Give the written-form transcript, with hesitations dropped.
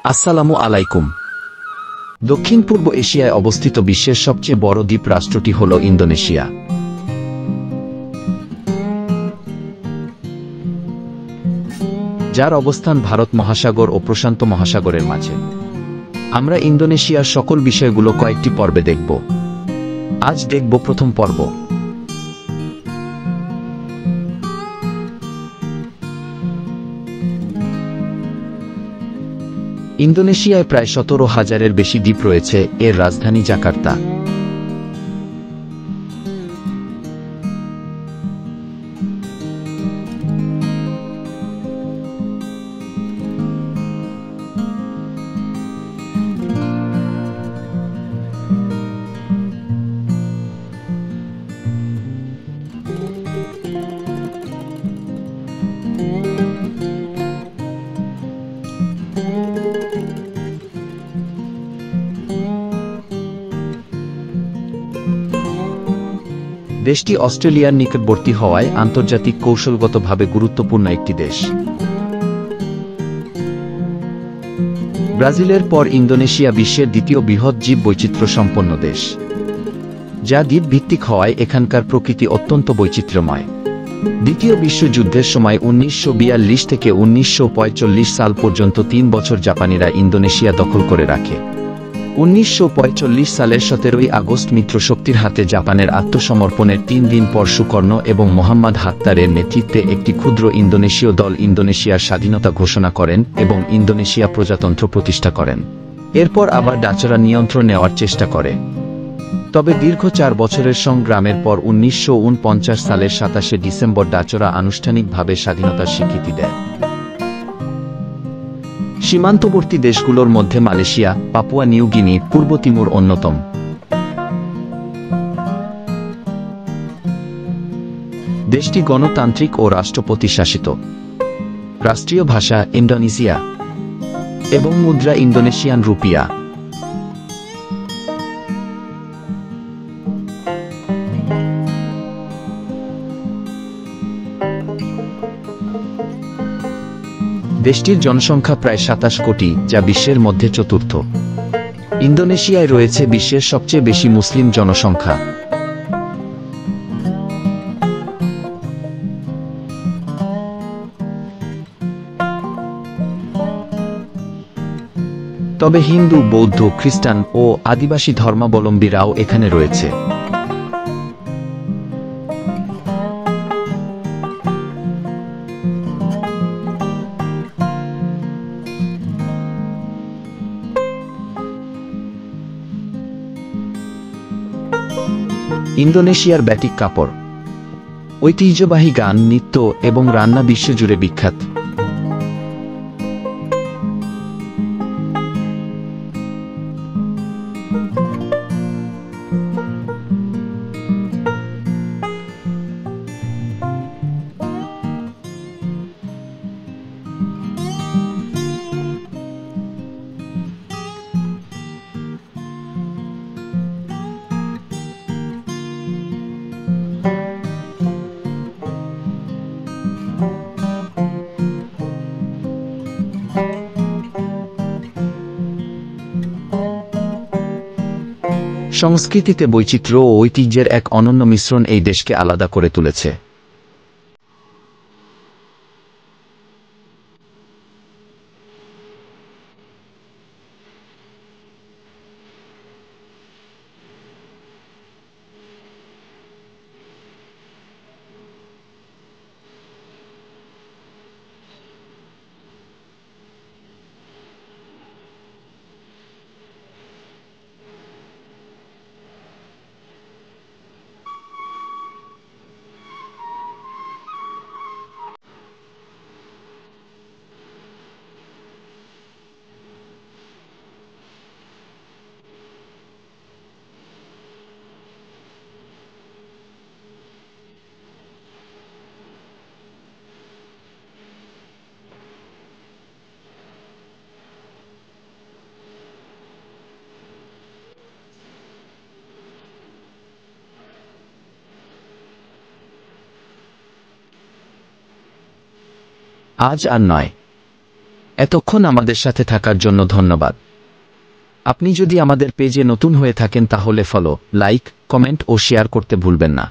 আসসালামু আলাইকুম। দক্ষিণ পূর্ব এশিয়ায় অবস্থিত বিশ্বের সবচেয়ে বড় দ্বীপ রাষ্ট্রটি হল ইন্দোনেশিয়া। যার অবস্থান ভারত মহাসাগর ও প্রশান্ত মহাসাগরের মাঝে। আমরা ইন্দোনেশিয়ার সকল বিষয়গুলো কয়েকটি পর্বে দেখব। আজ দেখব প্রথম পর্ব। ইন্দোনেশিয়ায় প্রায় 17,000-এর বেশি দ্বীপ রয়েছে। এর রাজধানী জাকার্তা। দেশটি অস্ট্রেলিয়ার নিকটবর্তী হওয়ায় আন্তর্জাতিক কৌশলগতভাবে গুরুত্বপূর্ণ একটি দেশ। ব্রাজিলের পর ইন্দোনেশিয়া বিশ্বের দ্বিতীয় বৃহৎ জীব বৈচিত্র্য সম্পন্ন দেশ, যা দ্বীপ ভিত্তিক হওয়ায় এখানকার প্রকৃতি অত্যন্ত বৈচিত্র্যময়। দ্বিতীয় বিশ্বযুদ্ধের সময় 1942 থেকে 1945 সাল পর্যন্ত 3 বছর জাপানিরা ইন্দোনেশিয়া দখল করে রাখে। 1945 সালের 17 আগস্ট মিত্রশক্তির হাতে জাপানের আত্মসমর্পণের 3 দিন পর সুকর্ণ এবং মোহাম্মদ হাত্তারের নেতৃত্বে একটি ক্ষুদ্র ইন্দোনেশীয় দল ইন্দোনেশিয়ার স্বাধীনতা ঘোষণা করেন এবং ইন্দোনেশিয়া প্রজাতন্ত্র প্রতিষ্ঠা করেন। এরপর আবার ডাচরা নিয়ন্ত্রণ নেওয়ার চেষ্টা করে। তবে দীর্ঘ 4 বছরের সংগ্রামের পর 1949 সালের 27 ডিসেম্বর ডাচরা আনুষ্ঠানিকভাবে স্বাধীনতার স্বীকৃতি দেয়। সীমান্তবর্তী দেশগুলোর মধ্যে মালয়েশিয়া, পাপুয়া নিউ গিনি, পূর্ব তিমুর অন্যতম। দেশটি গণতান্ত্রিক ও রাষ্ট্রপতি শাসিত। রাষ্ট্রীয় ভাষা ইন্দোনেশিয়া এবং মুদ্রা ইন্দোনেশিয়ান রুপিয়া। দেশটির জনসংখ্যা প্রায় 27 কোটি, যা বিশ্বের মধ্যে চতুর্থ। ইন্দোনেশিয়ায় রয়েছে বিশ্বের সবচেয়ে বেশি মুসলিম জনসংখ্যা। তবে হিন্দু, বৌদ্ধ, খ্রিস্টান ও আদিবাসী ধর্মাবলম্বীরাও এখানে রয়েছে। ইন্দোনেশিয়ার ব্যাটিক কাপড়, ঐতিহ্যবাহী গান, নৃত্য এবং রান্না বিশ্বজুড়ে বিখ্যাত। সংস্কৃতিতে বৈচিত্র্য ও ঐতিহ্যের এক অনন্য মিশ্রণ এই দেশকে আলাদা করে তুলেছে। আজ আর নয়, এতক্ষণ আমাদের সাথে থাকার জন্য ধন্যবাদ। আপনি যদি আমাদের পেজে নতুন হয়ে থাকেন তাহলে ফলো, লাইক, কমেন্ট ও শেয়ার করতে ভুলবেন না।